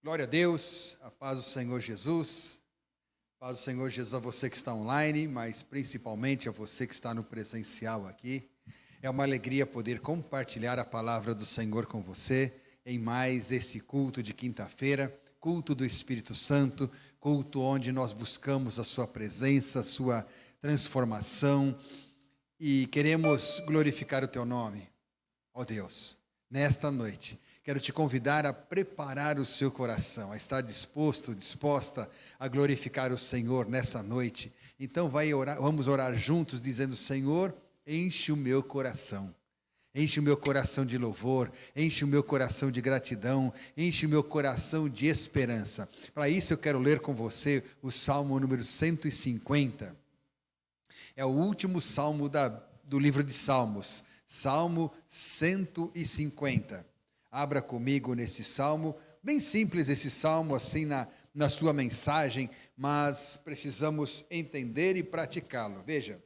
Glória a Deus, a paz do Senhor Jesus, a paz do Senhor Jesus a você que está online, mas principalmente a você que está no presencial aqui. É uma alegria poder compartilhar a palavra do Senhor com você em mais esse culto de quinta-feira, culto do Espírito Santo, culto onde nós buscamos a sua presença, a sua transformação e queremos glorificar o teu nome, ó Deus, nesta noite. Quero te convidar a preparar o seu coração, a estar disposto, disposta a glorificar o Senhor nessa noite. Então vamos orar juntos dizendo: Senhor, enche o meu coração. Enche o meu coração de louvor, enche o meu coração de gratidão, enche o meu coração de esperança. Para isso eu quero ler com você o Salmo número 150. É o último salmo do livro de Salmos, Salmo 150. Abra comigo nesse salmo, bem simples esse salmo assim na sua mensagem, mas precisamos entender e praticá-lo. Veja,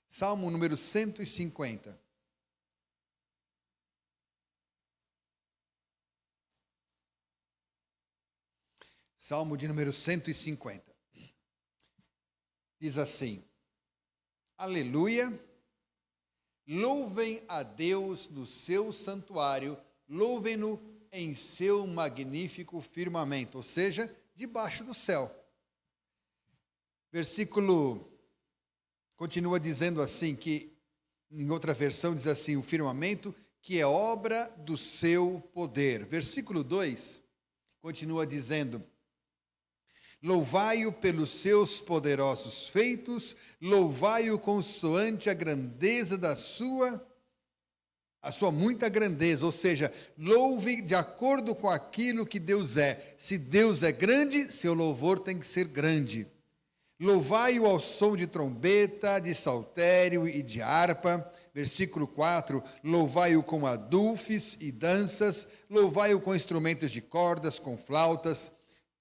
Salmo número 150. Salmo de número 150. Diz assim: Aleluia, louvem a Deus no seu santuário, louvem-no em seu magnífico firmamento, ou seja, debaixo do céu. Versículo continua dizendo assim, que em outra versão diz assim, o firmamento que é obra do seu poder. Versículo 2 continua dizendo: Louvai-o pelos seus poderosos feitos, louvai-o consoante a grandeza da sua muita grandeza, ou seja, louve de acordo com aquilo que Deus é. Se Deus é grande, seu louvor tem que ser grande. Louvai-o ao som de trombeta, de saltério e de harpa. Versículo 4, louvai-o com adufes e danças, louvai-o com instrumentos de cordas, com flautas.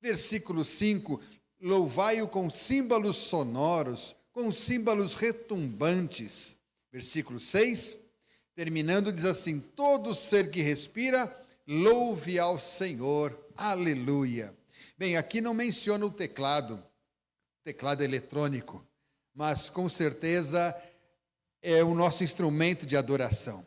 Versículo 5, louvai-o com símbolos sonoros, com símbolos retumbantes. Versículo 6, terminando, diz assim: todo ser que respira, louve ao Senhor, aleluia. Bem, aqui não menciona o teclado eletrônico, mas com certeza é o nosso instrumento de adoração.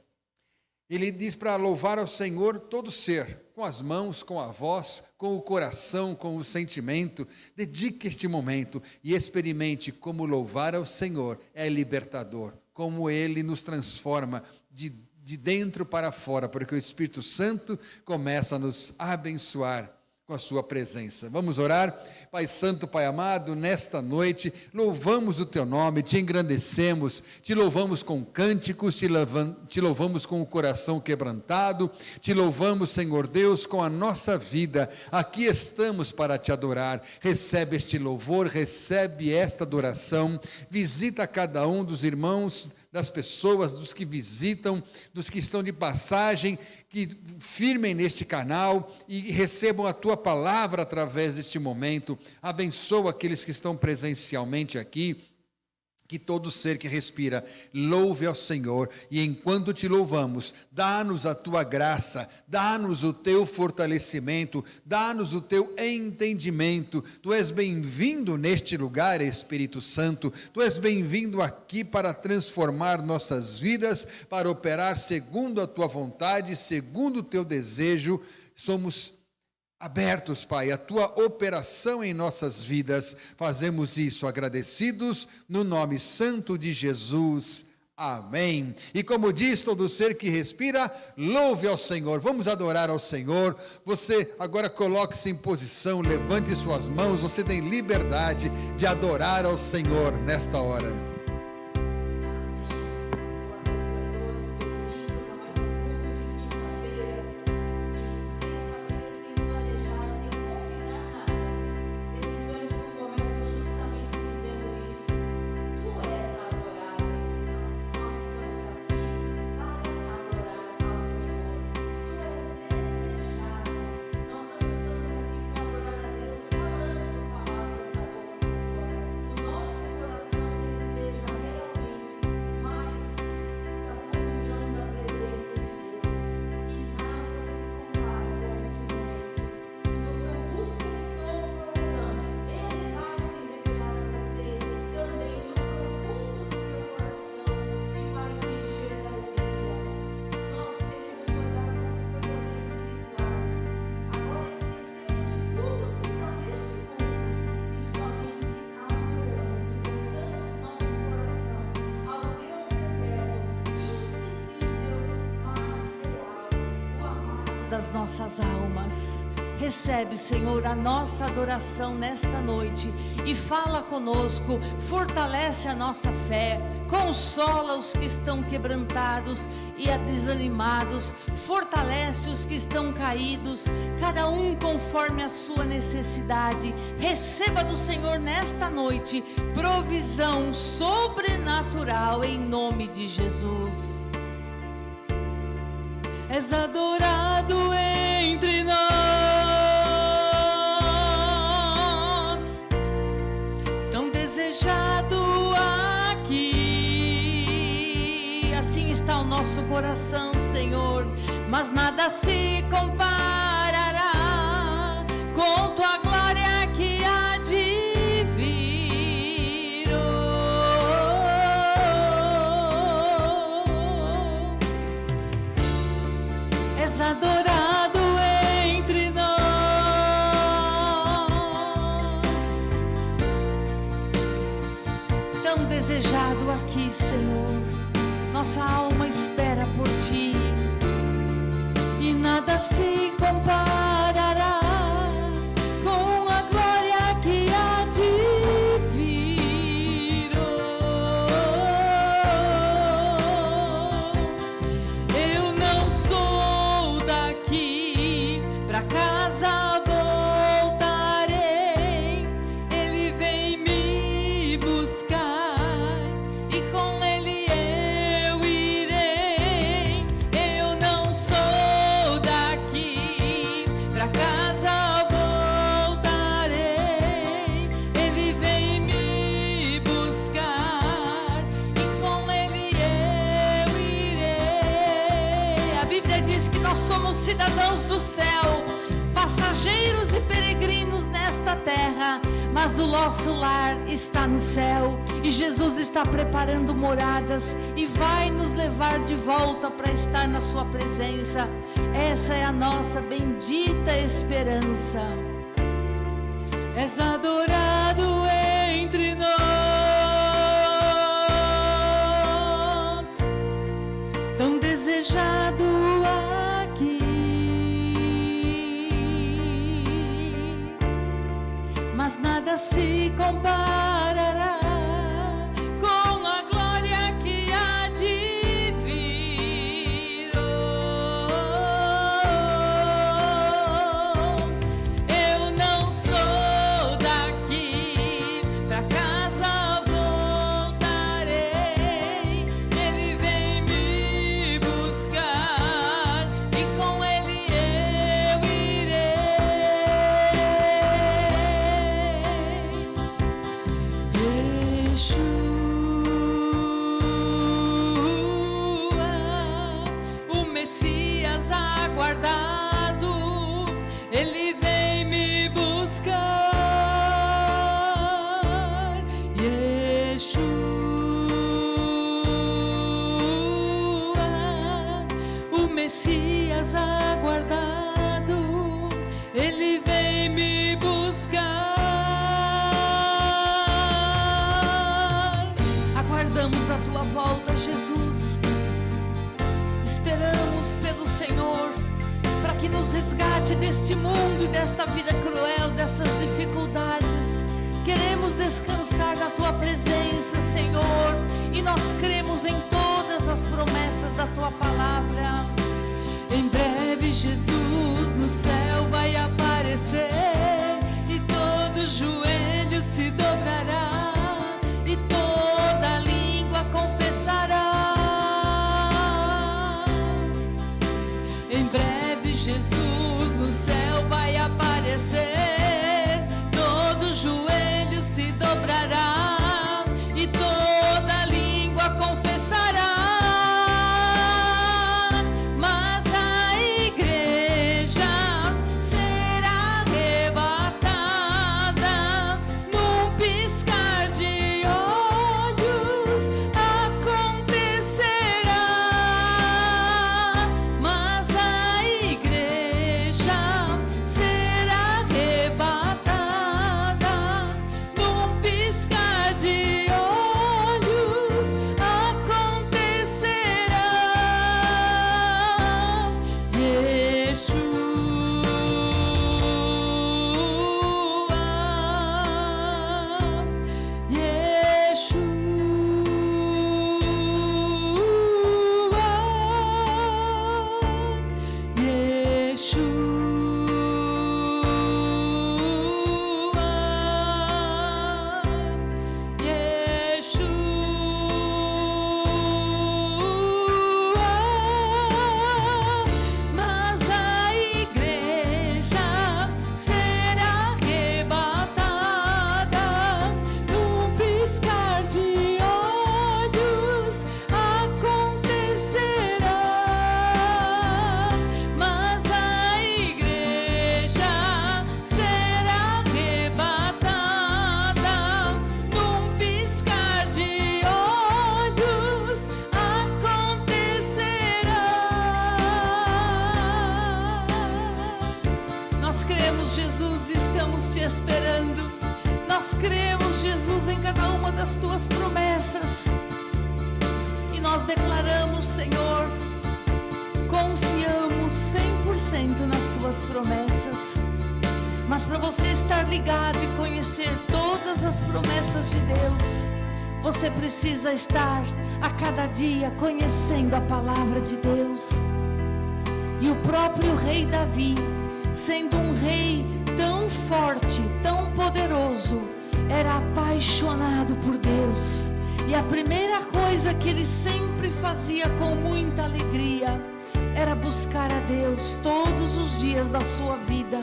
Ele diz para louvar ao Senhor todo ser, com as mãos, com a voz, com o coração, com o sentimento. Dedique este momento e experimente como louvar ao Senhor é libertador, como Ele nos transforma de dentro para fora, porque o Espírito Santo começa a nos abençoar com a sua presença. Vamos orar? Pai Santo, Pai amado, nesta noite louvamos o teu nome, te engrandecemos, te louvamos com cânticos, te louvamos com o coração quebrantado, te louvamos, Senhor Deus, com a nossa vida. Aqui estamos para te adorar. Recebe este louvor, recebe esta adoração, visita cada um dos irmãos, das pessoas, dos que visitam, dos que estão de passagem, que firmem neste canal e recebam a tua palavra através deste momento. Abençoa aqueles que estão presencialmente aqui. Que todo ser que respira louve ao Senhor, e enquanto te louvamos, dá-nos a tua graça, dá-nos o teu fortalecimento, dá-nos o teu entendimento. Tu és bem-vindo neste lugar, Espírito Santo, tu és bem-vindo aqui para transformar nossas vidas, para operar segundo a tua vontade, segundo o teu desejo. Somos abertos, Pai, a tua operação em nossas vidas. Fazemos isso agradecidos no nome santo de Jesus. Amém. E como diz todo ser que respira, louve ao Senhor. Vamos adorar ao Senhor. Você agora coloque-se em posição, levante suas mãos. Você tem liberdade de adorar ao Senhor nesta hora. Nosso coração das nossas almas. Recebe, Senhor, a nossa adoração nesta noite e fala conosco, fortalece a nossa fé, consola os que estão quebrantados e desanimados, fortalece os que estão caídos, cada um conforme a sua necessidade. Receba do Senhor nesta noite provisão sobrenatural em nome de Jesus. És adorado entre nós, tão desejado aqui. Assim está o nosso coração, Senhor, mas nada se comparará com tua glória que há de vir. És adorado entre nós, tão desejado aqui, Senhor. Nossa alma espera por ti e nada se comparará com a glória que há de vir. Eu não sou daqui, pra casa voltarei. Ele vem me buscar e com ele eu irei. Eu não sou daqui, pra casa voltarei. Ele vem me buscar e com ele eu irei. A Bíblia diz que nós somos cidadãos do céu, passageiros e peregrinos nesta terra, mas o nosso lar está no céu e Jesus está preparando moradas e vai nos levar de volta para estar na sua presença. Essa é a nossa bendita esperança. És adorado entre nós, tão desejado aqui, mas nada se comparará com a glória que há de vir. Eu não sou daqui, pra casa voltarei. Ele vem me buscar e com ele eu irei. Yeshua, o Messias aguardado, ele vem me buscar. Yeshua, o Messias aguardado, ele vem me buscar. Aguardamos a tua volta, Jesus. Esperamos pelo Senhor para que nos resgate deste mundo e desta vida cruel, dessas dificuldades. Queremos descansar na tua presença, Senhor, e nós cremos em todas as promessas da tua palavra. Em breve Jesus no céu vai aparecer e todo joelho se dobrará e toda língua confessará. Em breve Jesus no céu vai aparecer, todo joelho se dobrará e toda língua confessará. Mas a igreja será arrebatada num piscar de olhos, acontecerá. Mas a igreja será arrebatada esperando. Nós cremos, Jesus, em cada uma das tuas promessas. E nós declaramos, Senhor, confiamos 100% nas tuas promessas. Mas para você estar ligado e conhecer todas as promessas de Deus, você precisa estar a cada dia conhecendo a palavra de Deus. E o próprio rei Davi, sendo um rei tão forte, tão poderoso, era apaixonado por Deus. E a primeira coisa que ele sempre fazia com muita alegria era buscar a Deus todos os dias da sua vida.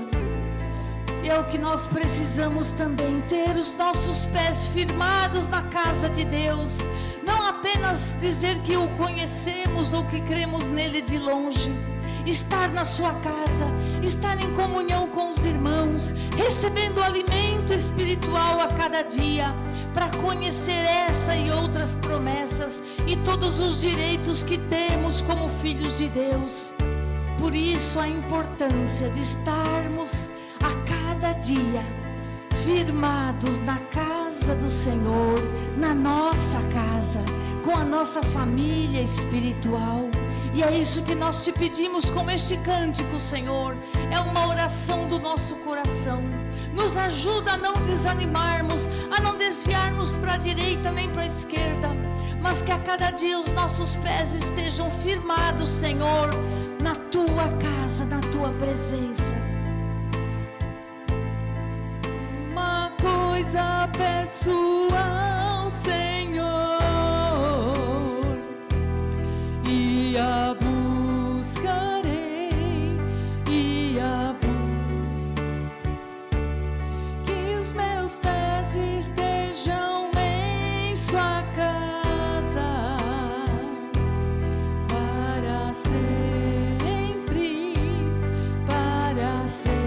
E é o que nós precisamos também, ter os nossos pés firmados na casa de Deus. Não apenas dizer que o conhecemos ou que cremos nele de longe. Estar na sua casa, estar em comunhão com os irmãos, recebendo alimento espiritual a cada dia, para conhecer essa e outras promessas e todos os direitos que temos como filhos de Deus. Por isso a importância de estarmos a cada dia firmados na casa do Senhor, na nossa casa, com a nossa família espiritual. E é isso que nós te pedimos com este cântico, Senhor. É uma oração do nosso coração. Nos ajuda a não desanimarmos, a não desviarmos para a direita nem para a esquerda, mas que a cada dia os nossos pés estejam firmados, Senhor, na tua casa, na tua presença. Uma coisa peço ao Senhor, e a buscarei, e a que os meus pés estejam em sua casa, para sempre, para sempre.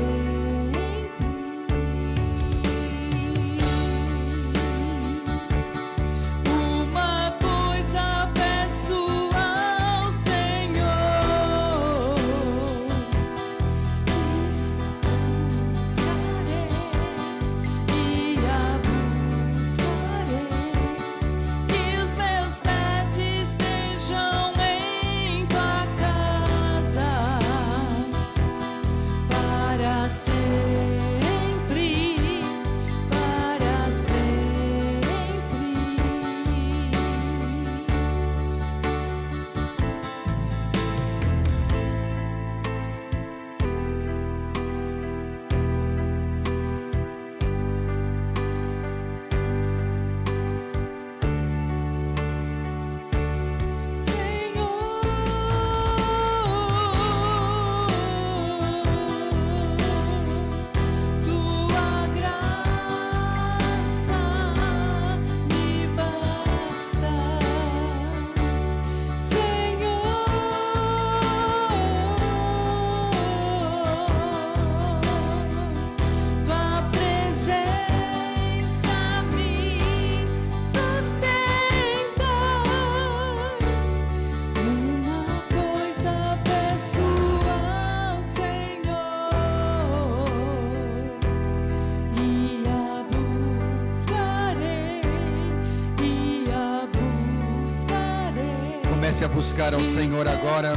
Comece a buscar ao Senhor agora.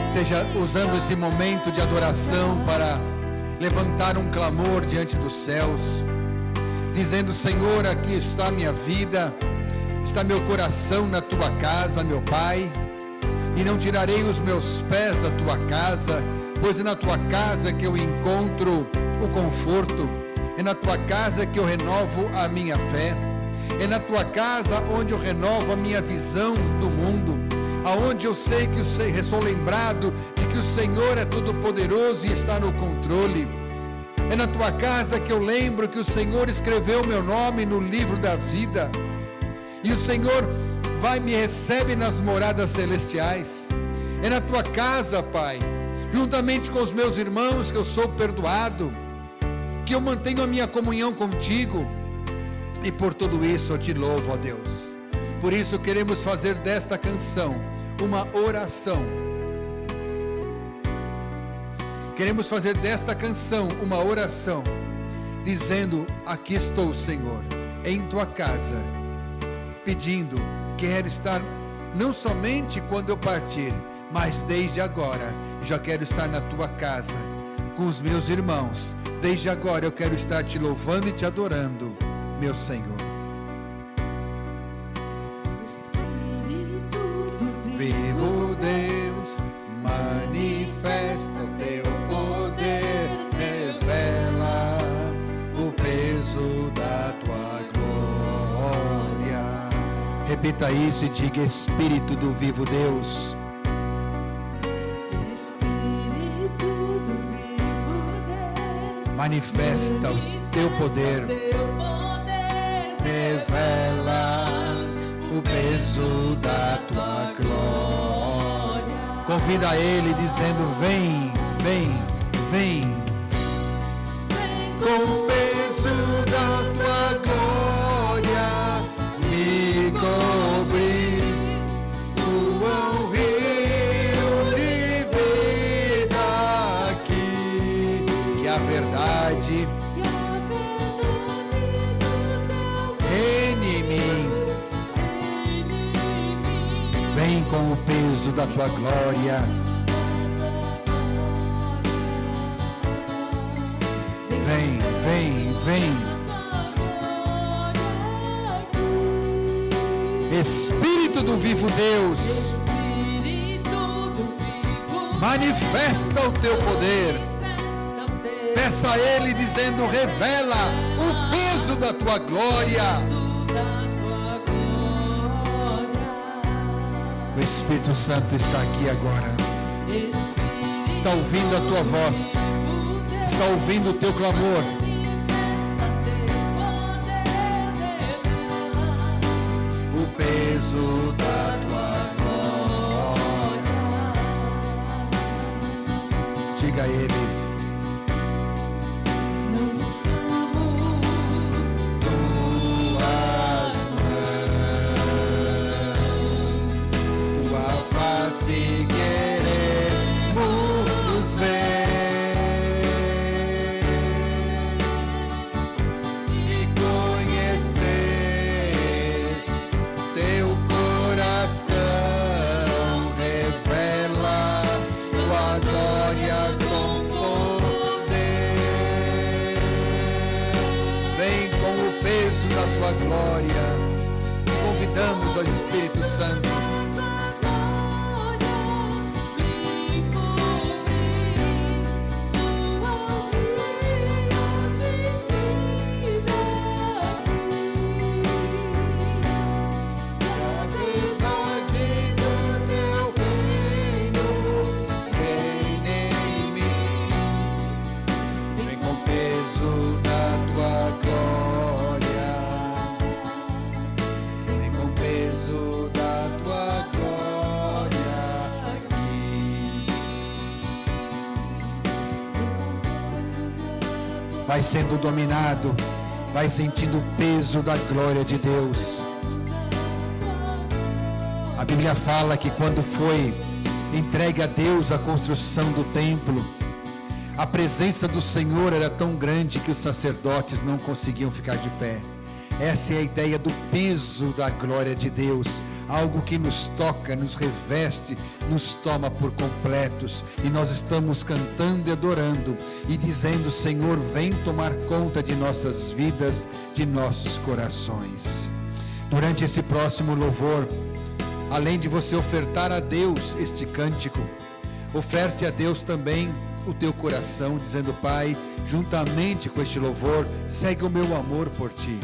Esteja usando esse momento de adoração para levantar um clamor diante dos céus, dizendo: Senhor, aqui está a minha vida, está meu coração na tua casa, meu Pai, e não tirarei os meus pés da tua casa, pois é na tua casa que eu encontro o conforto, é na tua casa que eu renovo a minha fé, é na tua casa onde eu renovo a minha visão do mundo, aonde eu sei que sou lembrado de que o Senhor é todo poderoso e está no controle. É na tua casa que eu lembro que o Senhor escreveu meu nome no livro da vida, e o Senhor me recebe nas moradas celestiais. É na tua casa, Pai, juntamente com os meus irmãos, que eu sou perdoado, que eu mantenho a minha comunhão contigo, e por tudo isso eu te louvo, ó Deus. Por isso queremos fazer desta canção uma oração. Queremos fazer desta canção uma oração, dizendo: aqui estou, Senhor, em tua casa, pedindo, quero estar não somente quando eu partir, mas desde agora, já quero estar na tua casa, com os meus irmãos. Desde agora eu quero estar te louvando e te adorando, meu Senhor. Vivo Deus, manifesta o teu poder, revela o peso da tua glória. Repita isso e diga: Espírito do vivo Deus, manifesta o teu poder, revela o peso da tua glória. Convida ele dizendo: vem, vem, vem, com o peso da tua glória me cobrir, tua rio de vida aqui, que a verdade reine em mim. Vem com o peso da tua glória. Vem, vem, vem. Espírito do vivo Deus, manifesta o teu poder. Peça a ele dizendo: revela o peso da tua glória. O Espírito Santo está aqui agora, está ouvindo a tua voz, está ouvindo o teu clamor. O peso da tua glória. Diga a ele: se queremos ver e conhecer teu coração, revela tua glória com poder. Vem com o peso da tua glória. Convidamos ao Espírito Santo. Vai sendo dominado, vai sentindo o peso da glória de Deus. A Bíblia fala que quando foi entregue a Deus a construção do templo, a presença do Senhor era tão grande que os sacerdotes não conseguiam ficar de pé. Essa é a ideia do peso da glória de Deus, algo que nos toca, nos reveste, nos toma por completos, e nós estamos cantando e adorando e dizendo: Senhor, vem tomar conta de nossas vidas, de nossos corações. Durante esse próximo louvor, além de você ofertar a Deus este cântico, oferte a Deus também o teu coração, dizendo: Pai, juntamente com este louvor, segue o meu amor por ti.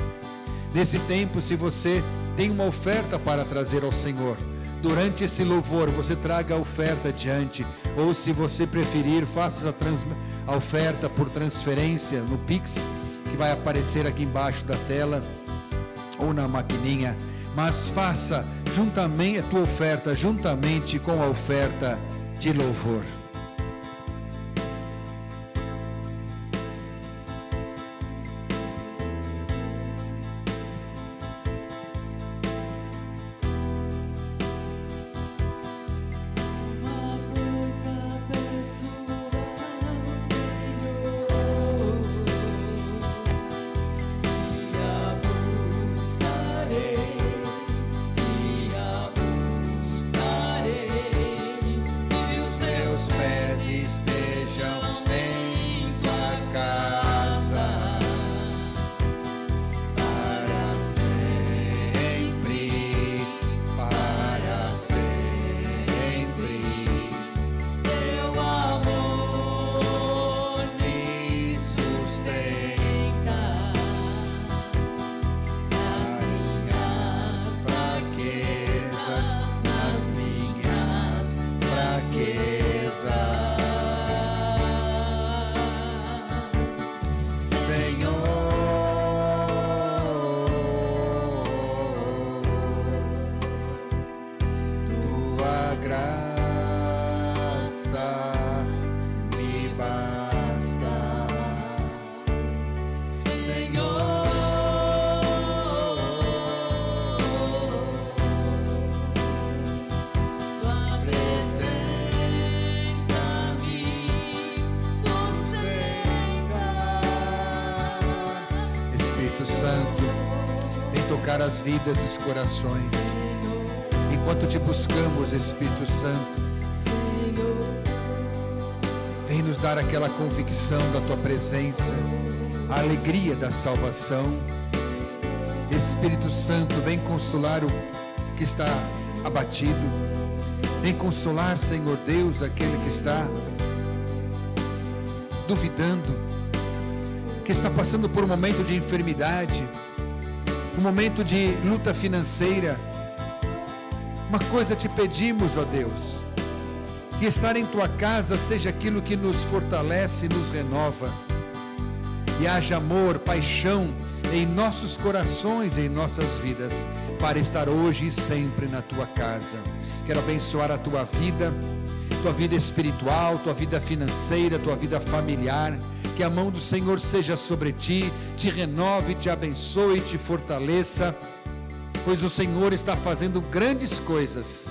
Nesse tempo, se você tem uma oferta para trazer ao Senhor, durante esse louvor você traga a oferta adiante, ou se você preferir, faça a oferta por transferência no Pix, que vai aparecer aqui embaixo da tela, ou na maquininha, mas faça juntamente a tua oferta, juntamente com a oferta de louvor. tocar as vidas e os corações. Enquanto te buscamos, Espírito Santo, vem nos dar aquela convicção da tua presença, a alegria da salvação. Espírito Santo, vem consolar o que está abatido. Vem consolar, Senhor Deus, aquele que está duvidando, que está passando por um momento de enfermidade, um momento de luta financeira. Uma coisa te pedimos, ó Deus, que estar em tua casa seja aquilo que nos fortalece e nos renova, e haja amor, paixão em nossos corações, em nossas vidas, para estar hoje e sempre na tua casa. Quero abençoar a tua vida espiritual, tua vida financeira, tua vida familiar. Que a mão do Senhor seja sobre ti, te renove, te abençoe, te fortaleça, pois o Senhor está fazendo grandes coisas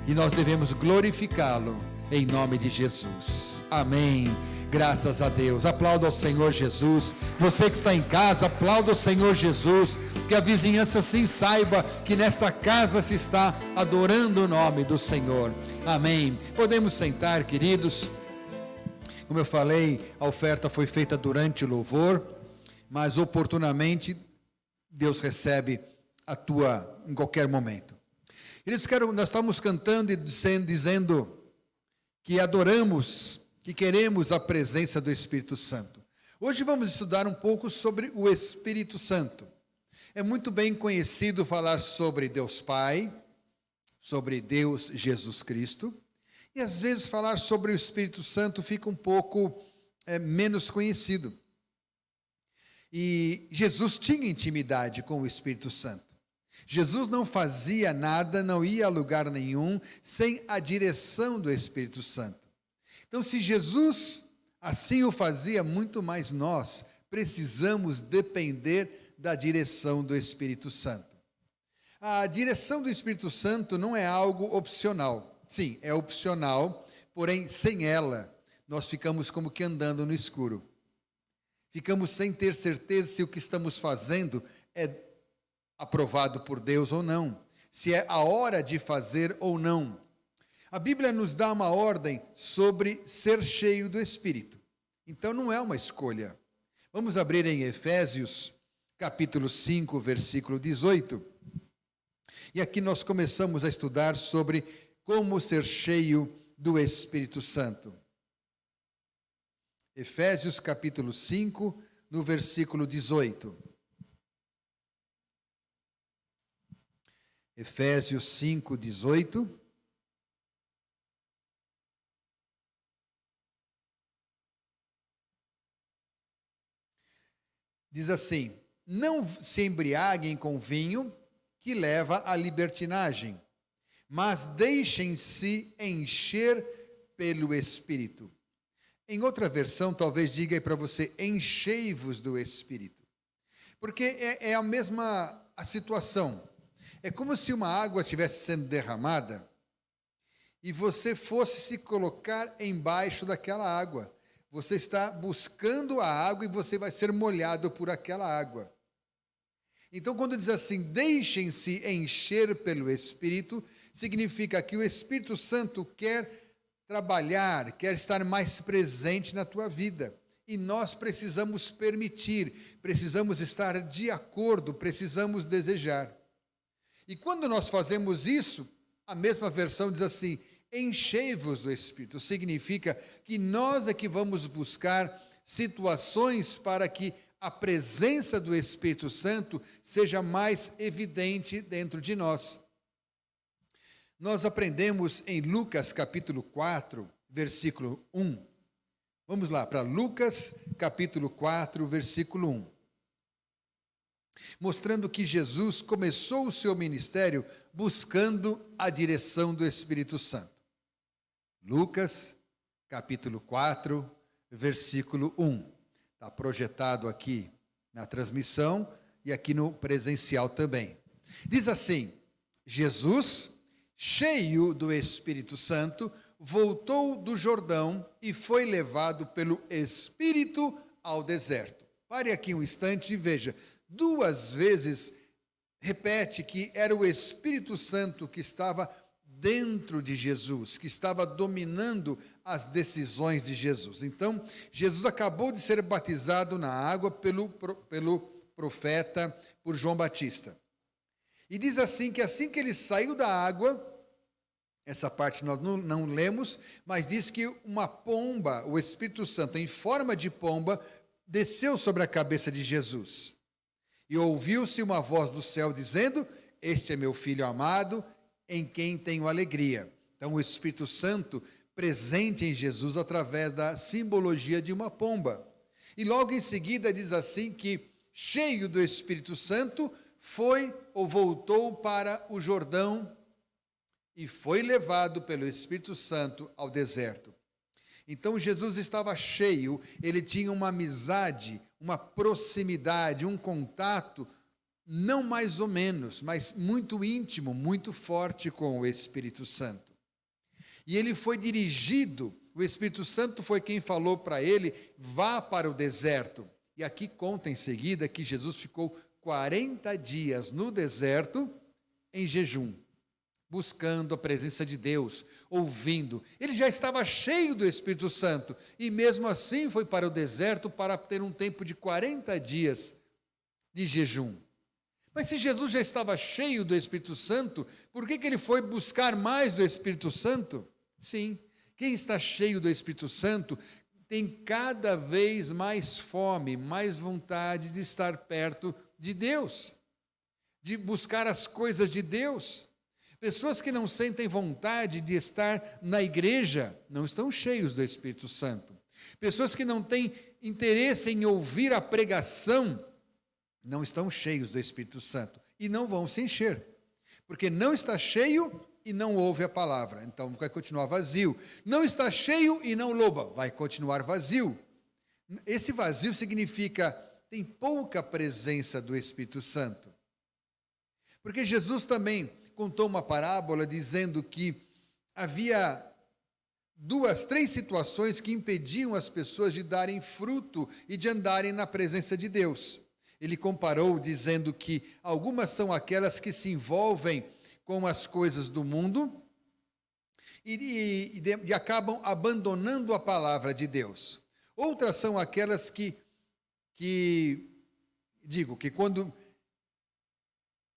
e nós devemos glorificá-lo em nome de Jesus. Amém. Graças a Deus. Aplauda ao Senhor Jesus. Você que está em casa, aplauda ao Senhor Jesus. Que a vizinhança sim saiba que nesta casa se está adorando o nome do Senhor. Amém. Podemos sentar, queridos. Como eu falei, a oferta foi feita durante o louvor, mas oportunamente Deus recebe a tua em qualquer momento. Queridos, nós estamos cantando e dizendo que adoramos, que queremos a presença do Espírito Santo. Hoje vamos estudar um pouco sobre o Espírito Santo. É muito bem conhecido falar sobre Deus Pai, sobre Deus Jesus Cristo, e às vezes falar sobre o Espírito Santo fica um pouco menos conhecido. E Jesus tinha intimidade com o Espírito Santo. Jesus não fazia nada, não ia a lugar nenhum sem a direção do Espírito Santo. Então, se Jesus assim o fazia, muito mais nós precisamos depender da direção do Espírito Santo. A direção do Espírito Santo não é algo opcional. Sim, é opcional, porém, sem ela, nós ficamos como que andando no escuro. Ficamos sem ter certeza se o que estamos fazendo é aprovado por Deus ou não, se é a hora de fazer ou não. A Bíblia nos dá uma ordem sobre ser cheio do Espírito. Então não é uma escolha. Vamos abrir em Efésios, capítulo 5, versículo 18. E aqui nós começamos a estudar sobre como ser cheio do Espírito Santo. Efésios, capítulo 5, no versículo 18. Efésios 5, 18. Diz assim: não se embriaguem com vinho, que leva à libertinagem, mas deixem-se encher pelo Espírito. Em outra versão, talvez diga aí para você: enchei-vos do Espírito. Porque é a mesma a situação. É como se uma água estivesse sendo derramada e você fosse se colocar embaixo daquela água. Você está buscando a água e você vai ser molhado por aquela água. Então, quando diz assim, deixem-se encher pelo Espírito, significa que o Espírito Santo quer trabalhar, quer estar mais presente na tua vida. E nós precisamos permitir, precisamos estar de acordo, precisamos desejar. E quando nós fazemos isso, a mesma versão diz assim, enchei-vos do Espírito. Significa que nós é que vamos buscar situações para que a presença do Espírito Santo seja mais evidente dentro de nós. Nós aprendemos em Lucas capítulo 4, versículo 1. Vamos lá, para Lucas capítulo 4, versículo 1. Mostrando que Jesus começou o seu ministério buscando a direção do Espírito Santo. Lucas, capítulo 4, versículo 1. Está projetado aqui na transmissão e aqui no presencial também. Diz assim: Jesus, cheio do Espírito Santo, voltou do Jordão e foi levado pelo Espírito ao deserto. Pare aqui um instante e veja. 2 vezes repete que era o Espírito Santo que estava dentro de Jesus, que estava dominando as decisões de Jesus. Então, Jesus acabou de ser batizado na água pelo profeta, por João Batista. E diz assim que ele saiu da água, essa parte nós não lemos, mas diz que uma pomba, o Espírito Santo em forma de pomba, desceu sobre a cabeça de Jesus. E ouviu-se uma voz do céu dizendo: este é meu filho amado, em quem tenho alegria. Então, o Espírito Santo presente em Jesus através da simbologia de uma pomba. E logo em seguida diz assim que, cheio do Espírito Santo, foi ou voltou para o Jordão e foi levado pelo Espírito Santo ao deserto. Então, Jesus estava cheio, ele tinha uma amizade, uma proximidade, um contato, não mais ou menos, mas muito íntimo, muito forte com o Espírito Santo. E ele foi dirigido, o Espírito Santo foi quem falou para ele: vá para o deserto. E aqui conta em seguida que Jesus ficou 40 dias no deserto em jejum, buscando a presença de Deus, ouvindo. Ele já estava cheio do Espírito Santo e mesmo assim foi para o deserto para ter um tempo de 40 dias de jejum. Mas se Jesus já estava cheio do Espírito Santo, por que ele foi buscar mais do Espírito Santo? Sim, quem está cheio do Espírito Santo tem cada vez mais fome, mais vontade de estar perto de Deus, de buscar as coisas de Deus. Pessoas que não sentem vontade de estar na igreja não estão cheios do Espírito Santo. Pessoas que não têm interesse em ouvir a pregação não estão cheios do Espírito Santo e não vão se encher, porque não está cheio e não ouve a palavra, então vai continuar vazio. Não está cheio e não louva, vai continuar vazio. Esse vazio significa tem pouca presença do Espírito Santo. Porque Jesus também contou uma parábola dizendo que havia três situações que impediam as pessoas de darem fruto e de andarem na presença de Deus. Ele comparou dizendo que algumas são aquelas que se envolvem com as coisas do mundo e acabam abandonando a palavra de Deus. Outras são aquelas que quando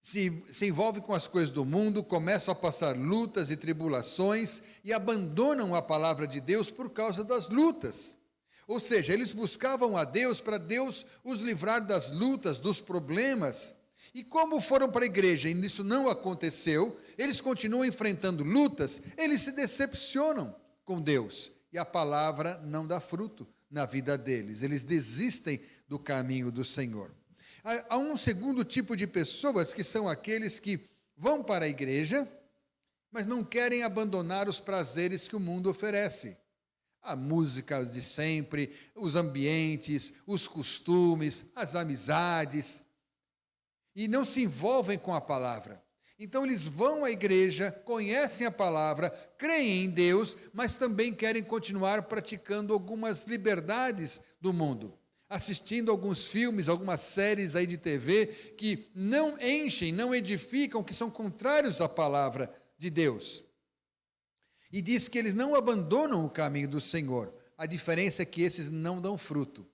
se envolvem com as coisas do mundo, começam a passar lutas e tribulações e abandonam a palavra de Deus por causa das lutas. Ou seja, eles buscavam a Deus para Deus os livrar das lutas, dos problemas. E como foram para a igreja e isso não aconteceu, eles continuam enfrentando lutas, eles se decepcionam com Deus. E a palavra não dá fruto na vida deles. Eles desistem do caminho do Senhor. Há um segundo tipo de pessoas que são aqueles que vão para a igreja, mas não querem abandonar os prazeres que o mundo oferece. A música de sempre, os ambientes, os costumes, as amizades. E não se envolvem com a palavra. Então eles vão à igreja, conhecem a palavra, creem em Deus, mas também querem continuar praticando algumas liberdades do mundo. Assistindo alguns filmes, algumas séries aí de TV que não enchem, não edificam, que são contrários à palavra de Deus. E diz que eles não abandonam o caminho do Senhor. A diferença é que esses não dão fruto.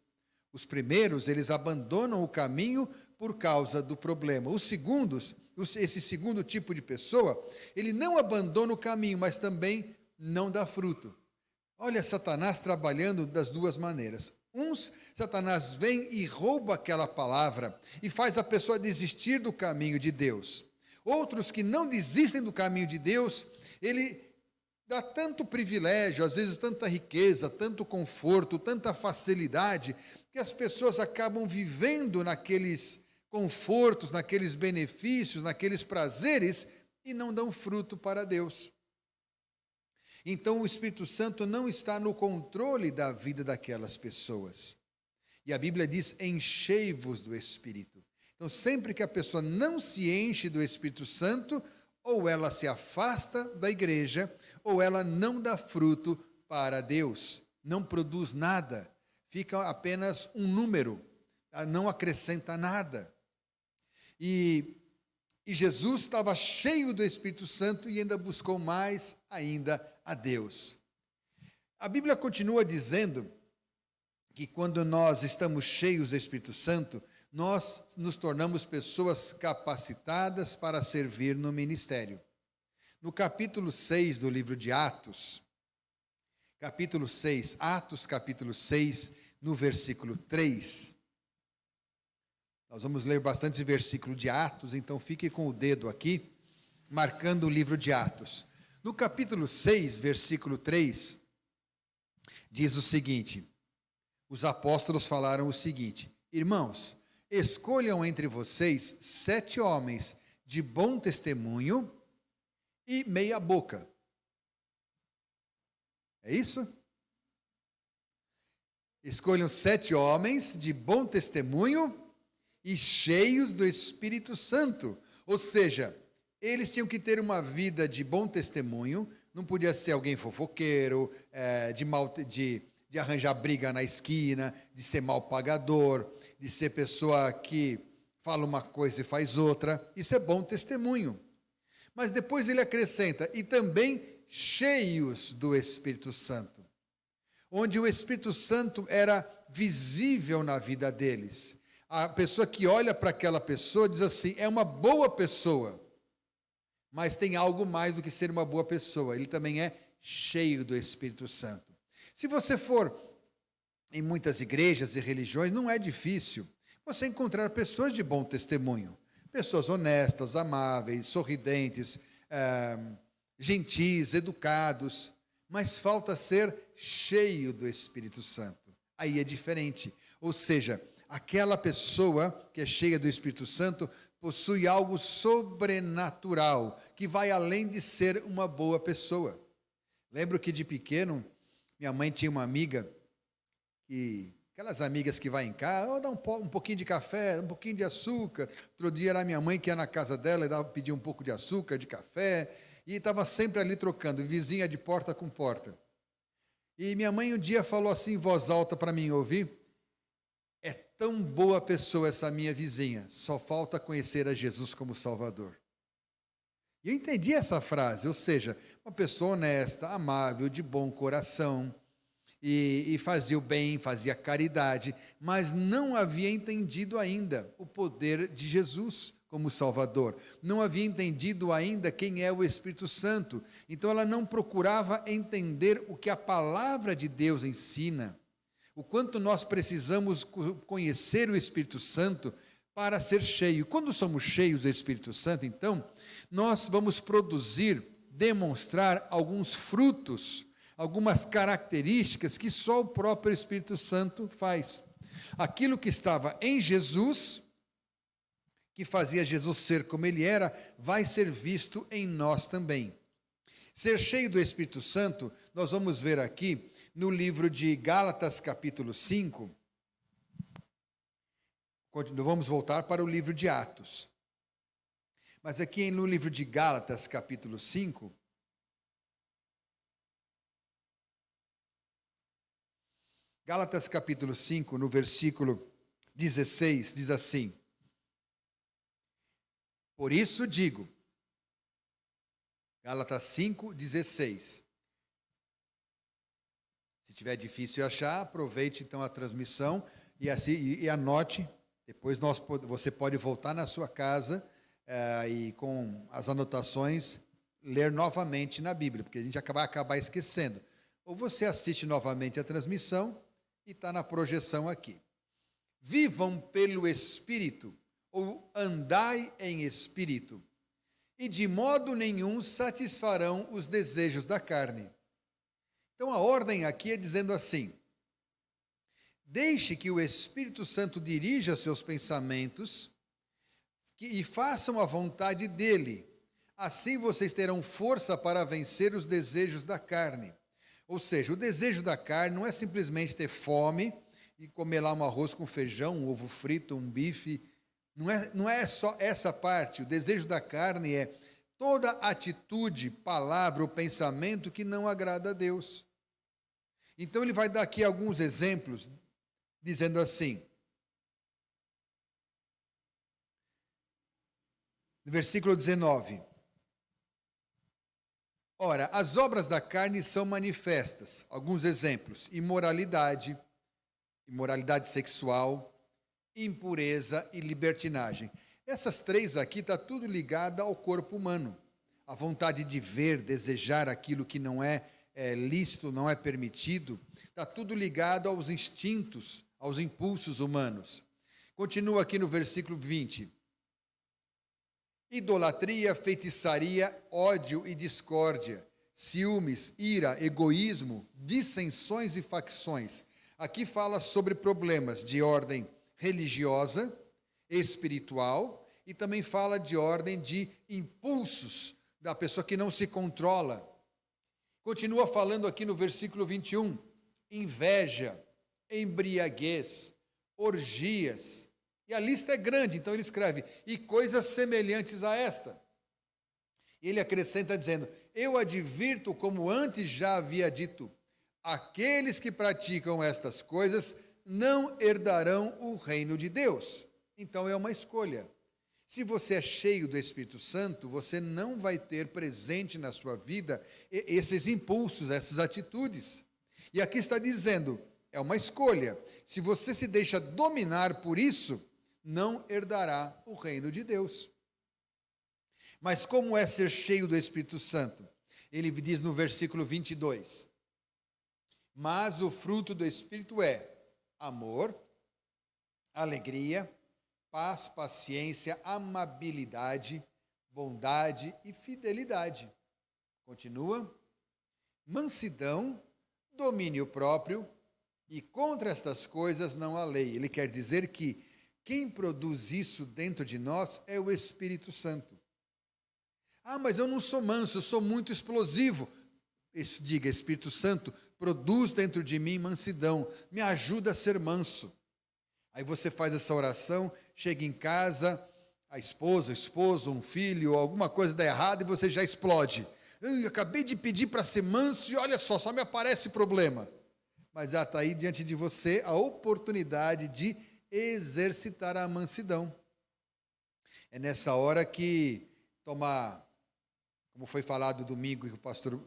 Os primeiros, eles abandonam o caminho por causa do problema. Os segundos, esse segundo tipo de pessoa, ele não abandona o caminho, mas também não dá fruto. Olha Satanás trabalhando das duas maneiras. Satanás vem e rouba aquela palavra e faz a pessoa desistir do caminho de Deus. Outros que não desistem do caminho de Deus, ele dá tanto privilégio, às vezes tanta riqueza, tanto conforto, tanta facilidade, que as pessoas acabam vivendo naqueles confortos, naqueles benefícios, naqueles prazeres e não dão fruto para Deus. Então o Espírito Santo não está no controle da vida daquelas pessoas. E a Bíblia diz: enchei-vos do Espírito. Então sempre que a pessoa não se enche do Espírito Santo, ou ela se afasta da igreja, ou ela não dá fruto para Deus, não produz nada, fica apenas um número, não acrescenta nada. E E Jesus estava cheio do Espírito Santo e ainda buscou mais ainda a Deus. A Bíblia continua dizendo que quando nós estamos cheios do Espírito Santo, nós nos tornamos pessoas capacitadas para servir no ministério. No capítulo 6 do livro de Atos, Atos capítulo 6, no versículo 3. Nós vamos ler bastante versículo de Atos, então fique com o dedo aqui, marcando o livro de Atos. No capítulo 6, versículo 3, diz o seguinte: os apóstolos falaram o seguinte: irmãos, escolham entre vocês 7 homens de bom testemunho e meia boca. É isso? Escolham 7 homens de bom testemunho e cheios do Espírito Santo. Ou seja, eles tinham que ter uma vida de bom testemunho, não podia ser alguém fofoqueiro, de arranjar briga na esquina, de ser mal pagador, de ser pessoa que fala uma coisa e faz outra. Isso é bom testemunho. Mas depois ele acrescenta, e também cheios do Espírito Santo, onde o Espírito Santo era visível na vida deles. A pessoa que olha para aquela pessoa diz assim, é uma boa pessoa, mas tem algo mais do que ser uma boa pessoa, ele também é cheio do Espírito Santo. Se você for em muitas igrejas e religiões, não é difícil você encontrar pessoas de bom testemunho, pessoas honestas, amáveis, sorridentes, gentis, educados, mas falta ser cheio do Espírito Santo. Aí é diferente. Ou seja, aquela pessoa que é cheia do Espírito Santo possui algo sobrenatural, que vai além de ser uma boa pessoa. Lembro que de pequeno, minha mãe tinha uma amiga, aquelas amigas que vai em casa, dá um pouquinho de café, um pouquinho de açúcar. Outro dia era minha mãe que ia na casa dela e pedia um pouco de açúcar, de café, e estava sempre ali trocando, vizinha de porta com porta. E minha mãe um dia falou assim em voz alta para mim ouvir, é tão boa pessoa essa minha vizinha, só falta conhecer a Jesus como Salvador. E eu entendi essa frase, ou seja, uma pessoa honesta, amável, de bom coração, e fazia o bem, fazia caridade, mas não havia entendido ainda o poder de Jesus como Salvador. Não havia entendido ainda quem é o Espírito Santo. Então ela não procurava entender o que a palavra de Deus ensina, o quanto nós precisamos conhecer o Espírito Santo para ser cheio. Quando somos cheios do Espírito Santo, então, nós vamos produzir, demonstrar alguns frutos, algumas características que só o próprio Espírito Santo faz. Aquilo que estava em Jesus, que fazia Jesus ser como ele era, vai ser visto em nós também. Ser cheio do Espírito Santo, nós vamos ver aqui no livro de Gálatas, capítulo 5. Vamos voltar para o livro de Atos. Mas aqui no livro de Gálatas, capítulo 5, Gálatas capítulo 5, no versículo 16, diz assim: por isso digo, Gálatas 5, 16. Se tiver difícil achar, aproveite então a transmissão e anote. Depois você pode voltar na sua casa e com as anotações ler novamente na Bíblia, porque a gente vai acabar esquecendo. Ou você assiste novamente a transmissão e está na projeção aqui. Vivam pelo Espírito, ou andai em Espírito, e de modo nenhum satisfarão os desejos da carne. Então a ordem aqui é dizendo assim: deixe que o Espírito Santo dirija seus pensamentos e façam a vontade dele. Assim vocês terão força para vencer os desejos da carne. Ou seja, o desejo da carne não é simplesmente ter fome e comer lá um arroz com feijão, um ovo frito, um bife. Não é só essa parte. O desejo da carne é toda atitude, palavra ou pensamento que não agrada a Deus. Então ele vai dar aqui alguns exemplos, dizendo assim: No versículo 19. Ora, as obras da carne são manifestas. Alguns exemplos: imoralidade, imoralidade sexual, impureza e libertinagem. Essas três aqui está tudo ligado ao corpo humano. A vontade de ver, desejar aquilo que não é lícito, não é permitido, está tudo ligado aos instintos, aos impulsos humanos. Continua aqui no versículo 20. Idolatria, feitiçaria, ódio e discórdia, ciúmes, ira, egoísmo, dissensões e facções. Aqui fala sobre problemas de ordem religiosa, espiritual, e também fala de ordem de impulsos da pessoa que não se controla. Continua falando aqui no versículo 21, inveja, embriaguez, orgias, e a lista é grande, então ele escreve, e coisas semelhantes a esta. Ele acrescenta dizendo, eu advirto, como antes já havia dito, aqueles que praticam estas coisas não herdarão o reino de Deus. Então é uma escolha. Se você é cheio do Espírito Santo, você não vai ter presente na sua vida esses impulsos, essas atitudes. E aqui está dizendo, é uma escolha. Se você se deixa dominar por isso, não herdará o reino de Deus. Mas como é ser cheio do Espírito Santo? Ele diz no versículo 22, mas o fruto do Espírito é amor, alegria, paz, paciência, amabilidade, bondade e fidelidade. Continua. Mansidão, domínio próprio, e contra estas coisas não há lei. Ele quer dizer que quem produz isso dentro de nós é o Espírito Santo. Ah, mas eu não sou manso, eu sou muito explosivo. Diga, Espírito Santo, produz dentro de mim mansidão, me ajuda a ser manso. Aí você faz essa oração, chega em casa, a esposa, o esposo, um filho, alguma coisa dá errado e você já explode. Eu acabei de pedir para ser manso e olha só me aparece problema. Mas já está aí diante de você a oportunidade de exercitar a mansidão. É nessa hora que tomar, como foi falado domingo e o pastor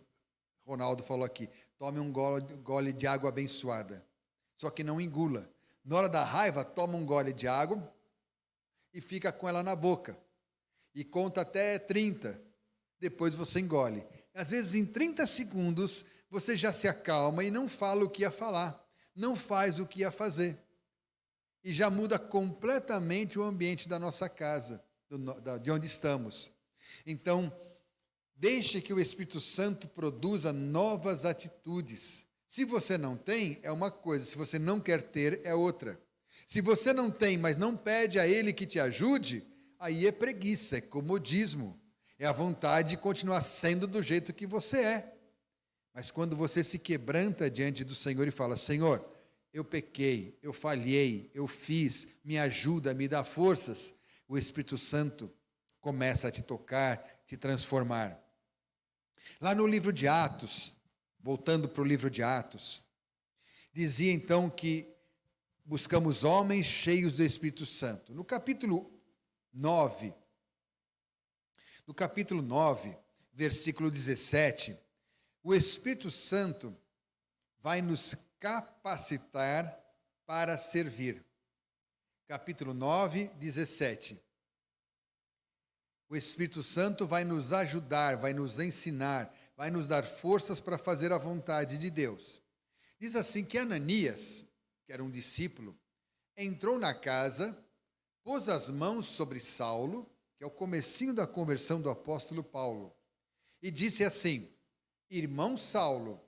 Ronaldo falou aqui, tome um gole de água abençoada, só que não engula. Na hora da raiva, toma um gole de água e fica com ela na boca. E conta até 30, depois você engole. Às vezes, em 30 segundos, você já se acalma e não fala o que ia falar, não faz o que ia fazer. E já muda completamente o ambiente da nossa casa, de onde estamos. Então, deixe que o Espírito Santo produza novas atitudes. Se você não tem, é uma coisa. Se você não quer ter, é outra. Se você não tem, mas não pede a Ele que te ajude, aí é preguiça, é comodismo. É a vontade de continuar sendo do jeito que você é. Mas quando você se quebranta diante do Senhor e fala, Senhor, eu pequei, eu falhei, eu fiz, me ajuda, me dá forças, o Espírito Santo começa a te tocar, te transformar. Lá no livro de Atos, voltando para o livro de Atos, dizia então que buscamos homens cheios do Espírito Santo. No capítulo 9, versículo 17, o Espírito Santo vai nos capacitar para servir. Capítulo 9, 17. O Espírito Santo vai nos ajudar, vai nos ensinar, vai nos dar forças para fazer a vontade de Deus. Diz assim que Ananias, que era um discípulo, entrou na casa, pôs as mãos sobre Saulo, que é o comecinho da conversão do apóstolo Paulo, e disse assim, irmão Saulo,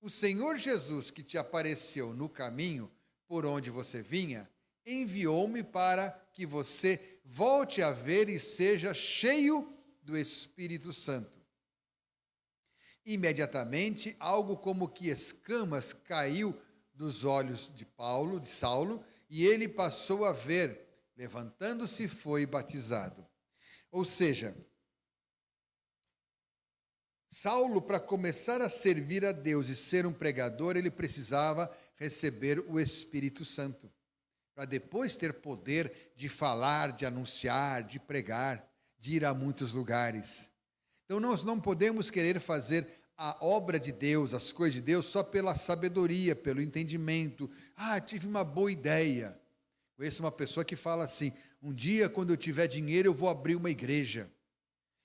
o Senhor Jesus que te apareceu no caminho por onde você vinha, enviou-me para que você volte a ver e seja cheio do Espírito Santo. Imediatamente, algo como que escamas caiu dos olhos de Saulo, e ele passou a ver, levantando-se, foi batizado. Ou seja, Saulo, para começar a servir a Deus e ser um pregador, ele precisava receber o Espírito Santo, para depois ter poder de falar, de anunciar, de pregar, de ir a muitos lugares. Então nós não podemos querer fazer a obra de Deus, as coisas de Deus, só pela sabedoria, pelo entendimento. Tive uma boa ideia. Conheço uma pessoa que fala assim: um dia, quando eu tiver dinheiro, eu vou abrir uma igreja.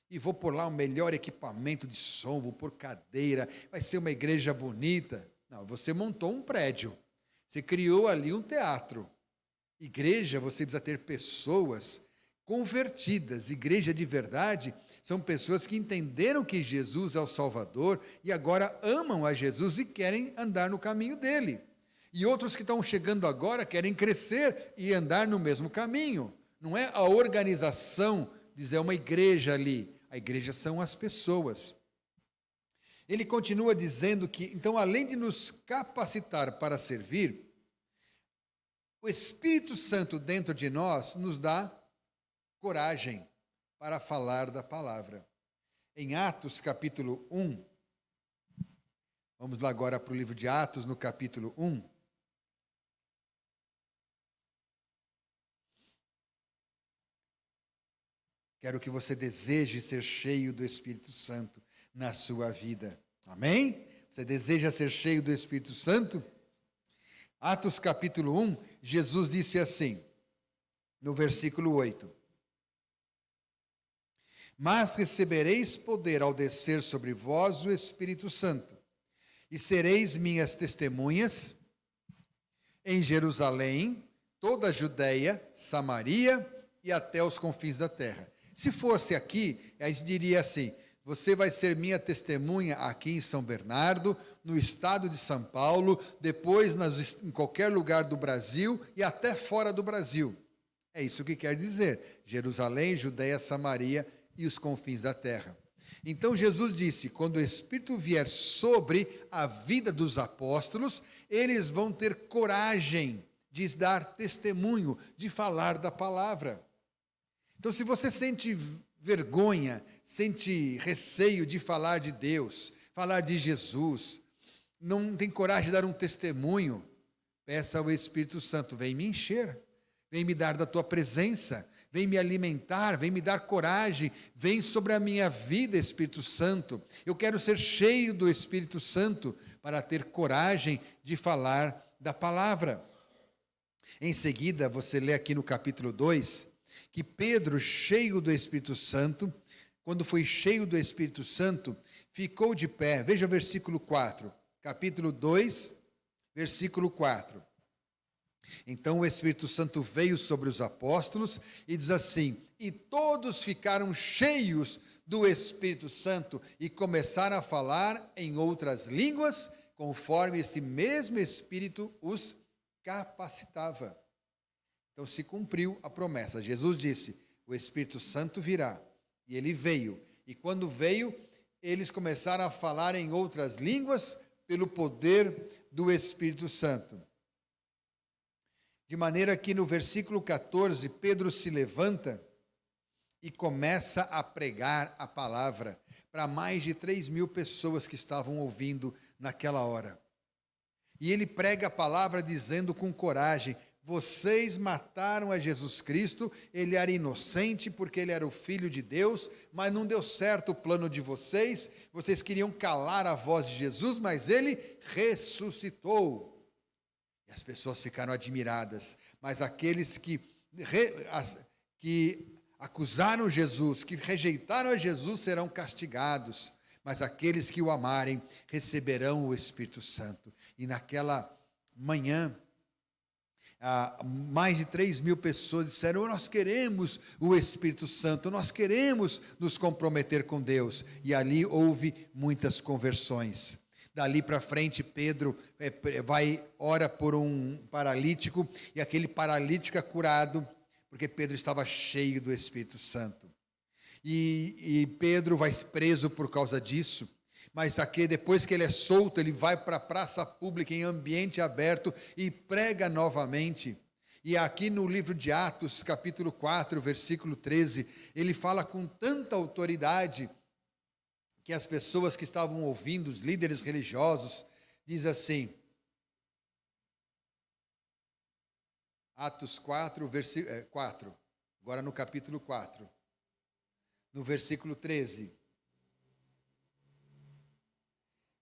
E vou pôr lá o melhor equipamento de som, vou pôr cadeira, vai ser uma igreja bonita. Não, você montou um prédio, você criou ali um teatro. Igreja, você precisa ter pessoas convertidas. Igreja de verdade são pessoas que entenderam que Jesus é o Salvador e agora amam a Jesus e querem andar no caminho dele. E outros que estão chegando agora querem crescer e andar no mesmo caminho. Não é a organização, dizer uma igreja ali. A igreja são as pessoas. Ele continua dizendo que, então, além de nos capacitar para servir, o Espírito Santo dentro de nós nos dá coragem para falar da palavra. Em Atos, capítulo 1, vamos lá agora para o livro de Atos, no capítulo 1. Quero que você deseje ser cheio do Espírito Santo na sua vida. Amém? Você deseja ser cheio do Espírito Santo? Atos capítulo 1, Jesus disse assim, no versículo 8: Mas recebereis poder ao descer sobre vós o Espírito Santo, e sereis minhas testemunhas em Jerusalém, toda a Judeia, Samaria e até os confins da terra. Se fosse aqui, a gente diria assim: você vai ser minha testemunha aqui em São Bernardo, no estado de São Paulo, depois em qualquer lugar do Brasil e até fora do Brasil. É isso que quer dizer: Jerusalém, Judeia, Samaria e os confins da terra. Então Jesus disse: quando o Espírito vier sobre a vida dos apóstolos, eles vão ter coragem de dar testemunho, de falar da palavra. Então, se você sente vergonha, sente receio de falar de Deus, falar de Jesus, não tem coragem de dar um testemunho, peça ao Espírito Santo: vem me encher, vem me dar da tua presença, vem me alimentar, vem me dar coragem, vem sobre a minha vida, Espírito Santo. Eu quero ser cheio do Espírito Santo para ter coragem de falar da palavra. Em seguida, você lê aqui no capítulo 2, que Pedro, cheio do Espírito Santo, quando foi cheio do Espírito Santo, ficou de pé. Veja o versículo 4, capítulo 2, versículo 4. Então o Espírito Santo veio sobre os apóstolos e diz assim: e todos ficaram cheios do Espírito Santo e começaram a falar em outras línguas, conforme esse mesmo Espírito os capacitava. Então se cumpriu a promessa. Jesus disse: o Espírito Santo virá. E ele veio. E quando veio, eles começaram a falar em outras línguas pelo poder do Espírito Santo. De maneira que no versículo 14, Pedro se levanta e começa a pregar a palavra para mais de 3.000 pessoas que estavam ouvindo naquela hora. E ele prega a palavra dizendo com coragem: vocês mataram a Jesus Cristo, ele era inocente porque ele era o Filho de Deus, mas não deu certo o plano de vocês, vocês queriam calar a voz de Jesus, mas ele ressuscitou. E as pessoas ficaram admiradas, mas aqueles que acusaram Jesus, que rejeitaram a Jesus, serão castigados, mas aqueles que o amarem receberão o Espírito Santo. E naquela manhã, mais de 3.000 pessoas disseram: nós queremos o Espírito Santo, nós queremos nos comprometer com Deus. E ali houve muitas conversões. Dali para frente, Pedro ora por um paralítico, e aquele paralítico é curado, porque Pedro estava cheio do Espírito Santo. E Pedro vai preso por causa disso, mas aqui, depois que ele é solto, ele vai para a praça pública em ambiente aberto e prega novamente. E aqui no livro de Atos, capítulo 4, versículo 13, ele fala com tanta autoridade que as pessoas que estavam ouvindo, os líderes religiosos, diz assim, Atos 4, versículo 4, agora no capítulo 4. no versículo 13.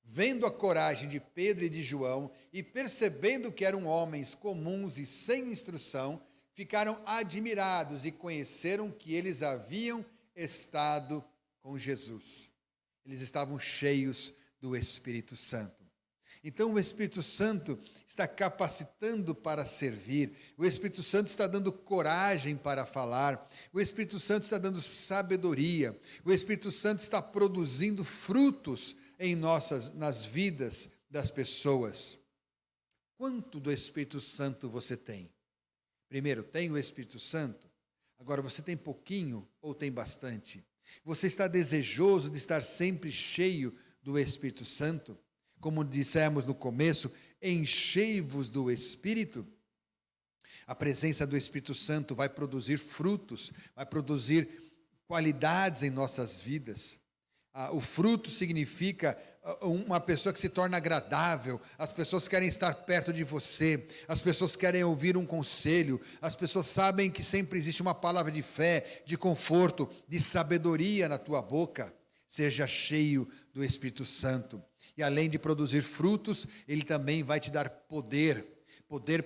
Vendo a coragem de Pedro e de João, e percebendo que eram homens comuns e sem instrução, ficaram admirados e conheceram que eles haviam estado com Jesus. Eles estavam cheios do Espírito Santo. Então o Espírito Santo está capacitando para servir, o Espírito Santo está dando coragem para falar, o Espírito Santo está dando sabedoria, o Espírito Santo está produzindo frutos nas vidas das pessoas. Quanto do Espírito Santo você tem? Primeiro, tem o Espírito Santo? Agora, você tem pouquinho ou tem bastante? Você está desejoso de estar sempre cheio do Espírito Santo? Como dissemos no começo, enchei-vos do Espírito. A presença do Espírito Santo vai produzir frutos, vai produzir qualidades em nossas vidas. O fruto significa uma pessoa que se torna agradável, as pessoas querem estar perto de você, as pessoas querem ouvir um conselho, as pessoas sabem que sempre existe uma palavra de fé, de conforto, de sabedoria na tua boca. Seja cheio do Espírito Santo. E além de produzir frutos, ele também vai te dar poder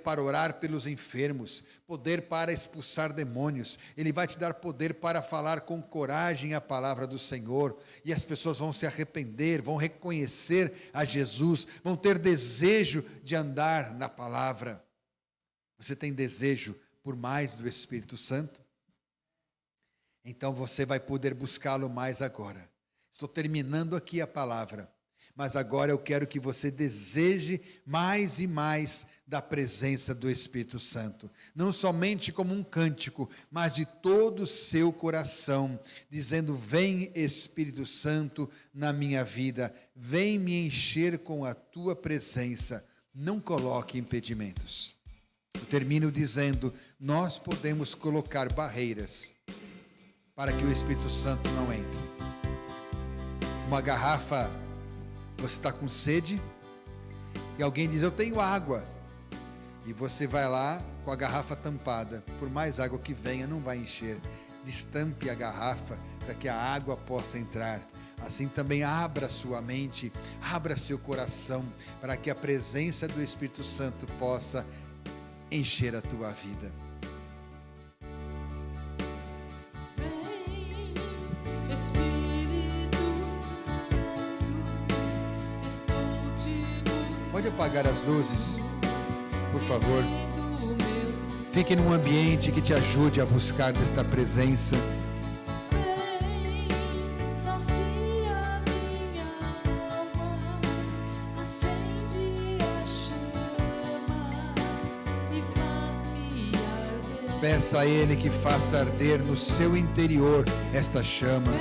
para orar pelos enfermos, poder para expulsar demônios, ele vai te dar poder para falar com coragem a palavra do Senhor, e as pessoas vão se arrepender, vão reconhecer a Jesus, vão ter desejo de andar na palavra. Você tem desejo por mais do Espírito Santo? Então você vai poder buscá-lo mais agora. Estou terminando aqui a palavra. Mas agora eu quero que você deseje mais e mais da presença do Espírito Santo. Não somente como um cântico, mas de todo o seu coração, dizendo: vem Espírito Santo na minha vida, vem me encher com a tua presença. Não coloque impedimentos. Eu termino dizendo: nós podemos colocar barreiras para que o Espírito Santo não entre. Uma garrafa, você está com sede e alguém diz: eu tenho água, e você vai lá com a garrafa tampada, por mais água que venha não vai encher. Destampe a garrafa para que a água possa entrar. Assim também abra sua mente, abra seu coração, para que a presença do Espírito Santo possa encher a tua vida. Pode apagar as luzes, por favor. Fique num ambiente que te ajude a buscar desta presença. Peça a Ele que faça arder no seu interior esta chama.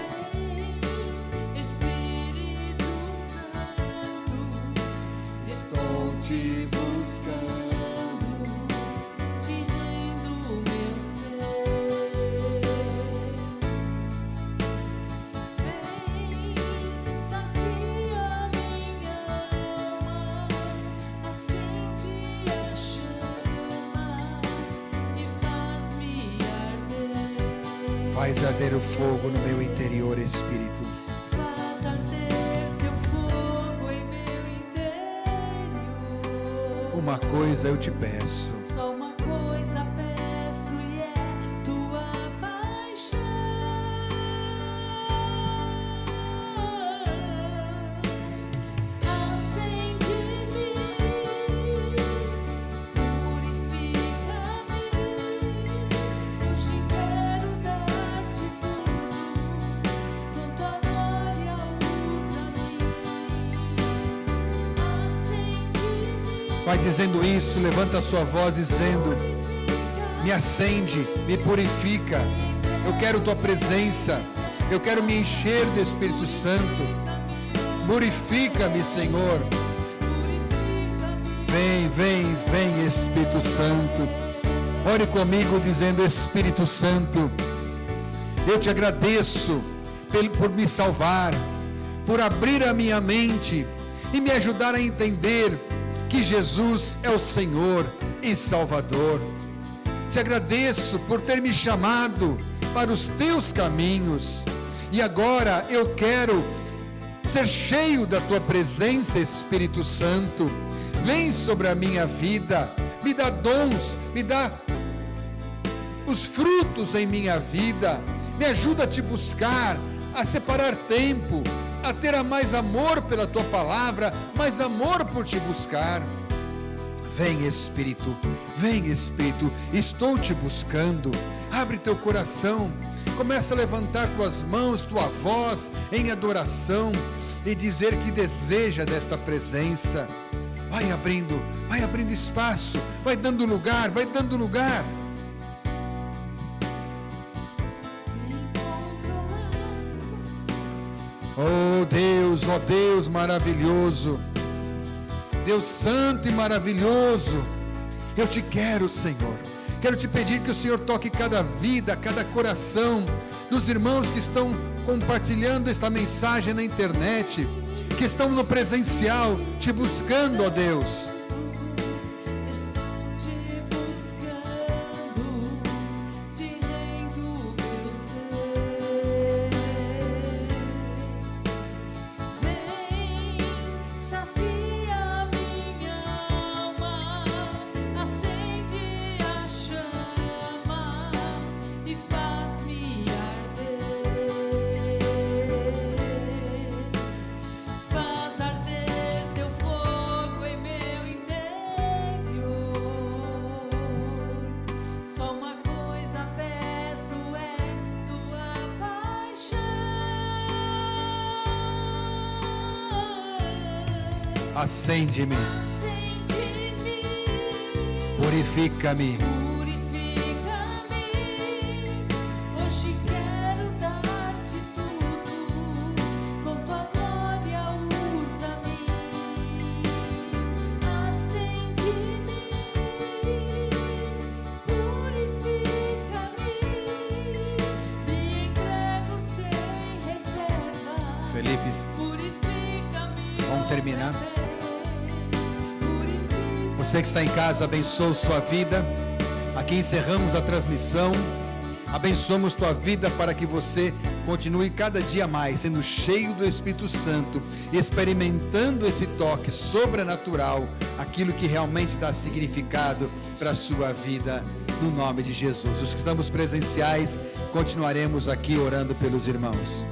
Faz arder o fogo no meu interior, Espírito. Faz arder teu fogo em meu interior. Uma coisa eu te peço. Só uma coisa peço, e é tua paixão. Acende-me, purifica-me. Hoje quero dar-te tudo, com tua glória usa-me. Acende-me. Vai dizendo isso, levanta a sua voz dizendo: me acende, me purifica. Eu quero tua presença. Eu quero me encher do Espírito Santo. Purifica-me, Senhor. Vem, vem, vem, Espírito Santo. Ore comigo dizendo: Espírito Santo, eu te agradeço por me salvar, por abrir a minha mente e me ajudar a entender que Jesus é o Senhor e Salvador. Te agradeço por ter me chamado para os teus caminhos E agora eu quero ser cheio da tua presença, Espírito Santo. Vem sobre a minha vida, me dá dons, me dá os frutos em minha vida, me ajuda a te buscar, a separar tempo, a ter mais amor pela tua palavra, mais amor por te buscar. Vem Espírito, estou te buscando. Abre teu coração, começa a levantar tuas mãos, tua voz em adoração e dizer que deseja desta presença. Vai abrindo espaço, vai dando lugar. Oh Deus maravilhoso, Deus santo e maravilhoso, eu te quero, Senhor. Quero te pedir que o Senhor toque cada vida, cada coração dos irmãos que estão compartilhando esta mensagem na internet, que estão no presencial, te buscando, ó Deus. Acende-me, purifica-me. Hoje quero dar-te tudo, com tua glória usa-me. Acende-me, purifica-me, me entrego sem reserva. Felipe, vamos terminar. Você que está em casa, abençoe sua vida. Aqui encerramos a transmissão. Abençoamos tua vida para que você continue cada dia mais sendo cheio do Espírito Santo, experimentando esse toque sobrenatural, aquilo que realmente dá significado para a sua vida, no nome de Jesus. Os que estamos presenciais, continuaremos aqui orando pelos irmãos.